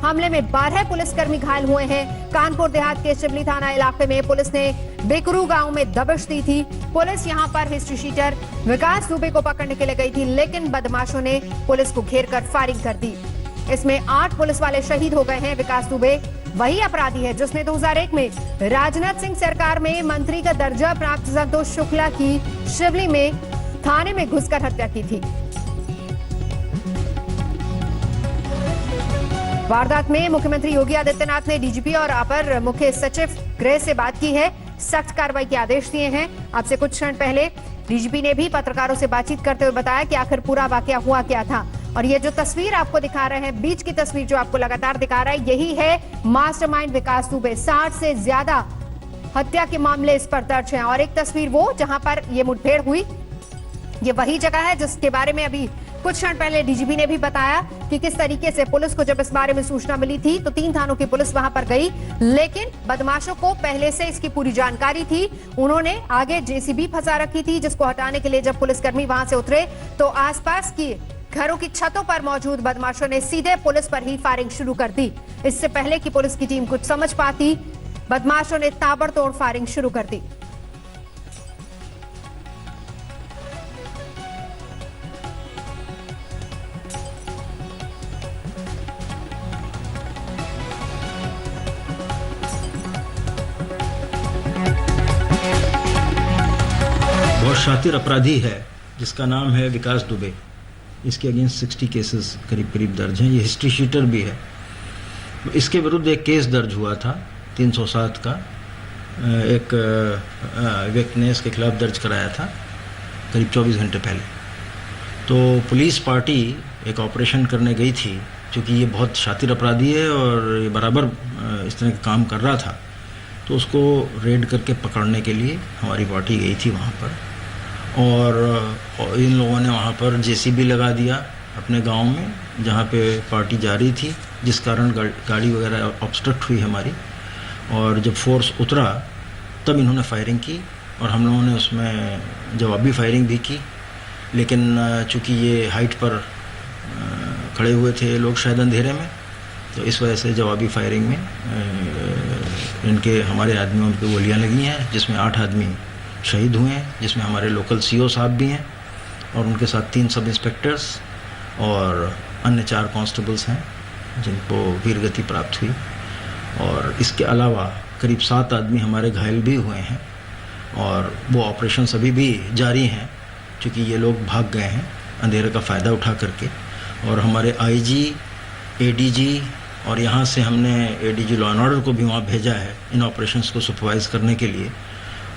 हमले में 12 पुलिसकर्मी घायल हुए हैं। कानपुर देहात के शिवली थाना इलाके में पुलिस ने बेकरू गांव में दबिश दी थी। पुलिस यहां पर हिस्ट्री शीटर विकास दुबे को पकड़ने के लिए गई थी, लेकिन बदमाशों ने पुलिस को घेर कर फायरिंग कर दी। इसमें 8 पुलिस वाले शहीद हो गए हैं। विकास दुबे वही अपराधी है जिसने 2001 में राजनाथ सिंह सरकार में मंत्री का दर्जा प्राप्त संतोष शुक्ला की शिवली में थाने में घुसकर हत्या की थी। वारदात में मुख्यमंत्री योगी आदित्यनाथ ने डीजीपी और अपर मुख्य सचिव गृह से बात की है, सख्त कार्रवाई के आदेश दिए हैं। अब से कुछ क्षण पहले डीजीपी ने भी पत्रकारों से बातचीत करते हुए बताया कि आखिर पूरा वाकया हुआ क्या था। और ये जो तस्वीर आपको दिखा रहे हैं, बीच की तस्वीर जो आपको लगातार दिखा रहा है, यही है मास्टरमाइंड विकास दुबे। 60 से ज्यादा हत्या के मामले इस पर दर्ज हैं। और एक तस्वीर वो जहां पर ये मुठभेड़ हुई, ये वही जगह है जिसके बारे में अभी कुछ क्षण पहले डीजीपी ने भी बताया कि किस तरीके से पुलिस को जब इस बारे में सूचना मिली थी तो 3 थानों की पुलिस वहां पर गई, लेकिन बदमाशों को पहले से इसकी पूरी जानकारी थी। उन्होंने आगे जेसीबी फंसा रखी थी, जिसको हटाने के लिए जब पुलिसकर्मी वहां से उतरे तो आसपास की घरों की छतों पर मौजूद बदमाशों ने सीधे पुलिस पर ही फायरिंग शुरू कर दी। इससे पहले कि पुलिस की टीम कुछ समझ पाती, बदमाशों ने ताबड़तोड़ फायरिंग शुरू कर दी। बहुत शातिर अपराधी है जिसका नाम है विकास दुबे। इसके अगेंस्ट 60 केसेस करीब दर्ज हैं। ये हिस्ट्री शीटर भी है। इसके विरुद्ध एक केस दर्ज हुआ था 307 का, एक व्यक्ति ने इसके खिलाफ दर्ज कराया था करीब 24 घंटे पहले। तो पुलिस पार्टी एक ऑपरेशन करने गई थी, क्योंकि ये बहुत शातिर अपराधी है और ये बराबर इस तरह का काम कर रहा था, तो उसको रेड करके पकड़ने के लिए हमारी पार्टी गई थी वहाँ पर। और इन लोगों ने वहाँ पर जेसीबी लगा दिया अपने गांव में जहाँ पे पार्टी जा रही थी, जिस कारण गाड़ी वगैरह ऑब्स्ट्रक्ट हुई हमारी। और जब फोर्स उतरा तब इन्होंने फायरिंग की और हम लोगों ने उसमें जवाबी फायरिंग भी की, लेकिन चूँकि ये हाइट पर खड़े हुए थे लोग शायद अंधेरे में, तो इस वजह से जवाबी फायरिंग में हमारे आदमियों पे गोलियाँ लगी हैं, जिसमें 8 आदमी शहीद हुए हैं, जिसमें हमारे लोकल सीओ साहब भी हैं और उनके साथ 3 सब इंस्पेक्टर्स और अन्य 4 कांस्टेबल्स हैं जिनको वीरगति प्राप्त हुई। और इसके अलावा करीब 7 आदमी हमारे घायल भी हुए हैं और वो ऑपरेशन अभी भी जारी हैं, क्योंकि ये लोग भाग गए हैं अंधेरे का फ़ायदा उठा करके। और हमारे आईजी, एडीजी और यहाँ से हमने एडीजी लॉ एंड ऑर्डर को भी वहाँ भेजा है इन ऑपरेशंस को सुपरवाइज करने के लिए।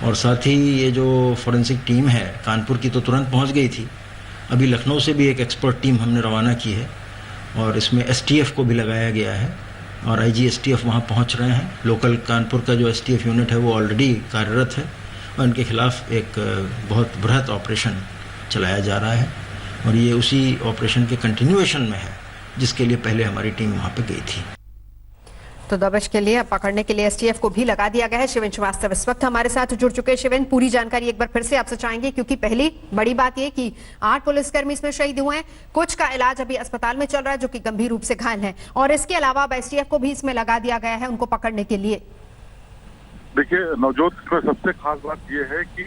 और साथ ही ये जो फॉरेंसिक टीम है कानपुर की तो तुरंत पहुंच गई थी, अभी लखनऊ से भी एक एक्सपर्ट टीम हमने रवाना की है और इसमें एसटीएफ को भी लगाया गया है और आईजी एसटीएफ वहां पहुंच रहे हैं। लोकल कानपुर का जो एसटीएफ यूनिट है वो ऑलरेडी कार्यरत है और इनके खिलाफ एक बहुत बृहत ऑपरेशन चलाया जा रहा है और ये उसी ऑपरेशन के कंटिन्यूएशन में है जिसके लिए पहले हमारी टीम वहाँ पर गई थी। तो दबिश के लिए पकड़ने के लिए एसटीएफ को भी लगा दिया गया है। शिवेन श्रीवास्तव इस वक्त हमारे साथ जुड़ चुके हैं। शिवेन, पूरी जानकारी एक बार फिर से आपसे चाहेंगे, क्योंकि पहली बड़ी बात यह कि 8 पुलिसकर्मी इसमें शहीद हुए हैं, कुछ का इलाज अभी अस्पताल में चल रहा है जो कि गंभीर रूप से घायल हैं, और इसके अलावा अब एसटीएफ को भी इसमें लगा दिया गया है उनको पकड़ने के लिए। देखिए नवजोत, सबसे खास बात यह है कि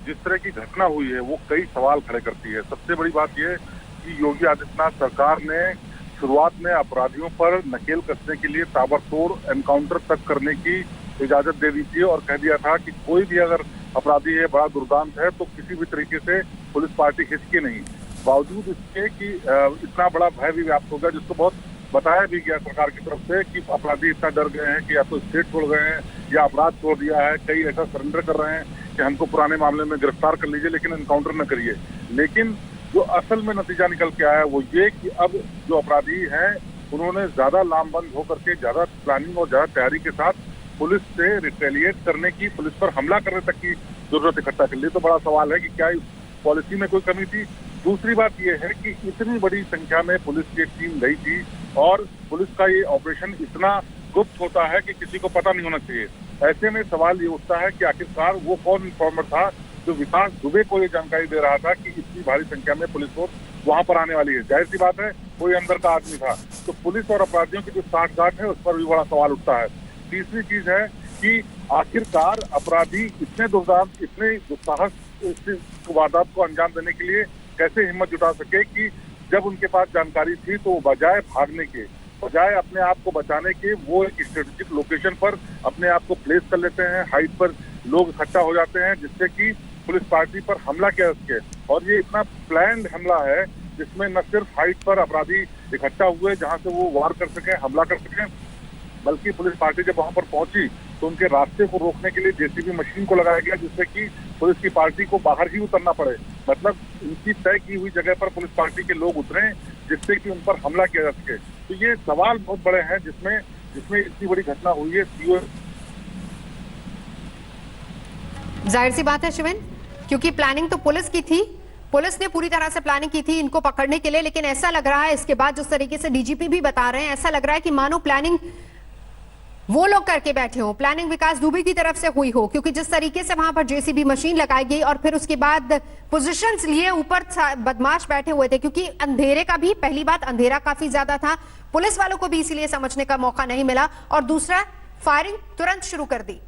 जिस तरह की घटना हुई है वो कई सवाल खड़े करती है। सबसे बड़ी बात यह कि योगी आदित्यनाथ सरकार ने शुरुआत में अपराधियों पर नकेल कसने के लिए ताबड़तोड़ एनकाउंटर तक करने की इजाजत दे दी थी और कह दिया था कि कोई भी अगर अपराधी है, बड़ा दुर्दांत है, तो किसी भी तरीके से पुलिस पार्टी खिसके नहीं। बावजूद इसके कि इतना बड़ा भय भी व्याप्त हो गया, जिसको बहुत बताया भी गया सरकार की तरफ से कि अपराधी इतना डर गए हैं कि या तो स्टेट छोड़ गए हैं या अपराध छोड़ दिया है। कई ऐसा सरेंडर कर रहे हैं कि हमको पुराने मामले में गिरफ्तार कर लीजिए लेकिन एनकाउंटर न करिए। लेकिन जो असल में नतीजा निकल के आया वो ये कि अब जो अपराधी हैं उन्होंने ज्यादा लामबंद होकर के ज्यादा प्लानिंग और ज्यादा तैयारी के साथ पुलिस से रिटेलिएट करने की, पुलिस पर हमला करने तक की जरूरत इकट्ठा कर ली। तो बड़ा सवाल है कि क्या इस पॉलिसी में कोई कमी थी। दूसरी बात यह है कि इतनी बड़ी संख्या में पुलिस की एक टीम गई थी और पुलिस का ये ऑपरेशन इतना गुप्त होता है कि किसी को पता नहीं होना चाहिए। ऐसे में सवाल ये उठता है कि आखिरकार वो कौन इन्फॉर्मर था जो विकास दुबे को ये जानकारी दे रहा था कि इतनी भारी संख्या में पुलिस फोर्स वहां पर आने वाली है। जाहिर सी बात है कोई अंदर का आदमी था। तो पुलिस और अपराधियों की जो साठगांठ है उस पर भी बड़ा सवाल उठता है। तीसरी चीज है कि आखिरकार अपराधी इतने दुर्दांत, इतने दुस्साहस इस वारदात को अंजाम देने के लिए कैसे हिम्मत जुटा सके कि जब उनके पास जानकारी थी तो बजाय भागने के, बजाय अपने आप को बचाने के, वो एक स्ट्रेटेजिक लोकेशन पर अपने आप को प्लेस कर लेते हैं, हाइट पर लोग इकट्ठा हो जाते हैं जिससे कि पुलिस पार्टी पर हमला किया सके। और ये इतना प्लान्ड हमला है जिसमें न सिर्फ हाइट पर अपराधी इकट्ठा हुए जहां से वो वार कर सके, हमला कर सके, बल्कि पुलिस पार्टी जब वहां पर पहुंची तो उनके रास्ते को रोकने के लिए जेसीबी मशीन को लगाया गया जिससे कि पुलिस की पार्टी को बाहर ही उतरना पड़े। मतलब उनकी तय की हुई जगह पर पुलिस पार्टी के लोग उतरे जिससे कि उन पर हमला किया जा सके। तो ये सवाल बहुत बड़े हैं जिसमें इतनी बड़ी घटना हुई है। सीओ जाहिर सी बात है शिवेन, क्योंकि प्लानिंग तो पुलिस की थी, पुलिस ने पूरी तरह से प्लानिंग की थी इनको पकड़ने के लिए, लेकिन ऐसा लग रहा है इसके बाद जिस तरीके से डीजीपी भी बता रहे हैं, ऐसा लग रहा है कि मानो प्लानिंग वो लोग करके बैठे हो, प्लानिंग विकास दुबे की तरफ से हुई हो, क्योंकि जिस तरीके से वहां पर जेसीबी मशीन लगाई गई और फिर उसके बाद पोजीशंस लिए ऊपर बदमाश बैठे हुए थे, क्योंकि अंधेरे का भी, पहली बात अंधेरा काफी ज्यादा था, पुलिस वालों को भी इसीलिए समझने का मौका नहीं मिला, और दूसरा फायरिंग तुरंत शुरू कर दी।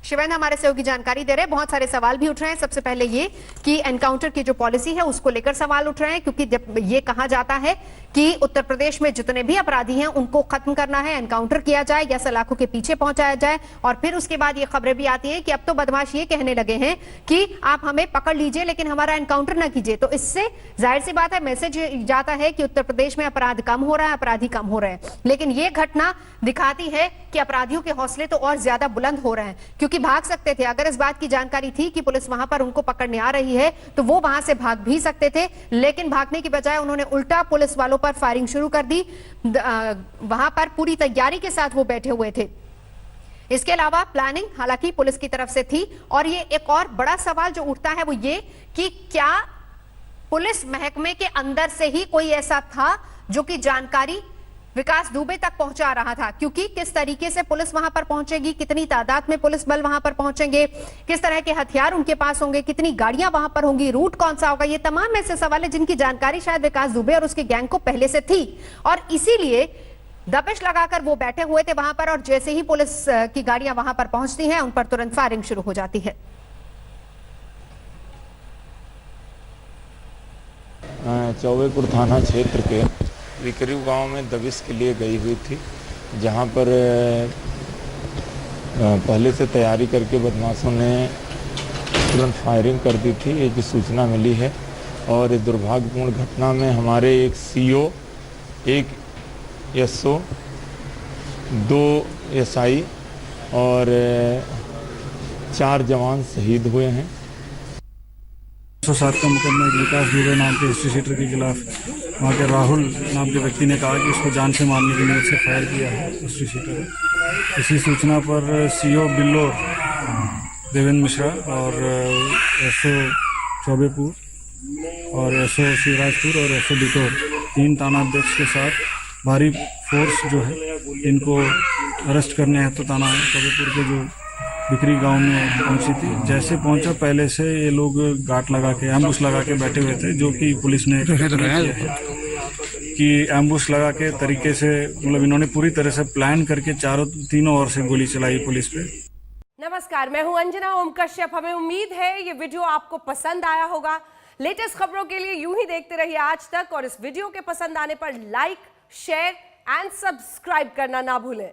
शिवेंद्र हमारे सहयोगी जानकारी दे रहे हैं। बहुत सारे सवाल भी उठ रहे हैं। सबसे पहले ये कि एनकाउंटर की जो पॉलिसी है उसको लेकर सवाल उठ रहे हैं, क्योंकि जब ये कहा जाता है कि उत्तर प्रदेश में जितने भी अपराधी हैं उनको खत्म करना है, एनकाउंटर किया जाए या सलाखों के पीछे पहुंचाया जाए, और फिर उसके बाद ये खबरें भी आती हैं कि अब तो बदमाश ये कहने लगे हैं कि आप हमें पकड़ लीजिए लेकिन हमारा एनकाउंटर ना कीजिए। तो इससे जाहिर सी बात है मैसेज जाता है कि उत्तर प्रदेश में अपराध कम हो रहा है, अपराधी कम हो रहे हैं। लेकिन ये घटना दिखाती है कि अपराधियों के हौसले तो और ज्यादा बुलंद हो रहे हैं, क्योंकि भाग सकते थे। अगर इस बात की जानकारी थी कि पुलिस वहां पर उनको पकड़ने आ रही है तो वो वहां से भाग भी सकते थे, लेकिन भागने की बजाय उन्होंने उल्टा पुलिस वालों पर फायरिंग शुरू कर दी। वहां पर पूरी तैयारी के साथ वो बैठे हुए थे। इसके अलावा प्लानिंग हालांकि पुलिस की तरफ से थी। और ये एक और बड़ा सवाल जो उठता है वो ये कि क्या पुलिस महकमे के अंदर से ही कोई ऐसा था जो कि जानकारी विकास दुबे तक पहुंचा रहा था, क्योंकि किस तरीके से पुलिस वहां पर पहुंचेगी, कितनी तादाद में पुलिस बल वहां पर पहुंचेंगे, किस तरह के हथियार उनके पास होंगे, कितनी गाड़ियां वहां पर होंगी, रूट कौन सा होगा, ये तमाम ऐसे सवाल है जिनकी जानकारी शायद विकास दुबे और उसके गैंग को पहले से थी, और इसीलिए दबिश लगाकर वो बैठे हुए थे वहां पर। और जैसे ही पुलिस की गाड़ियां वहां पर पहुंचती हैं उन पर तुरंत फायरिंग शुरू हो जाती है। चौबेपुर थाना क्षेत्र के विकरीव गांव में दबिश के लिए गई हुई थी, जहां पर पहले से तैयारी करके बदमाशों ने तुरंत फायरिंग कर दी थी, ये की सूचना मिली है। और इस दुर्भाग्यपूर्ण घटना में हमारे एक सीओ, एक एसओ, 2 एसआई और 4 जवान शहीद हुए हैं। 107 का मुकदमा एक विकास दुबे नाम के हिस्ट्री शीटर के खिलाफ वहाँ के राहुल नाम के व्यक्ति ने कहा कि उसको जान से मारने की नीयत से फायर किया है हिस्ट्री शीटर। इसी सूचना पर सीओ बिल्लोर देवेंद्र मिश्रा और एसओ चौबेपुर और एसओ शिवराजपुर और एसओ बिटोर 3 थानाध्यक्ष के साथ भारी फोर्स जो है इनको अरेस्ट करने हेतु थाना चौबेपुर के जो बिकरी गांव में पहुंची थी। जैसे पहुंचा पहले से ये लोग गाट लगा के, एम्बुश लगा के बैठे हुए थे, जो कि पुलिस ने किया है कि एम्बुश लगा के तरीके से, मतलब इन्होंने पूरी तरह से प्लान करके तीनों ओर से गोली चलाई पुलिस पे। नमस्कार, मैं हूं अंजना ओम कश्यप। हमें उम्मीद है ये वीडियो आपको पसंद आया होगा। लेटेस्ट खबरों के लिए यूं ही देखते रहिए आज तक, और इस वीडियो के पसंद आने पर लाइक, शेयर एंड सब्सक्राइब करना ना भूलें।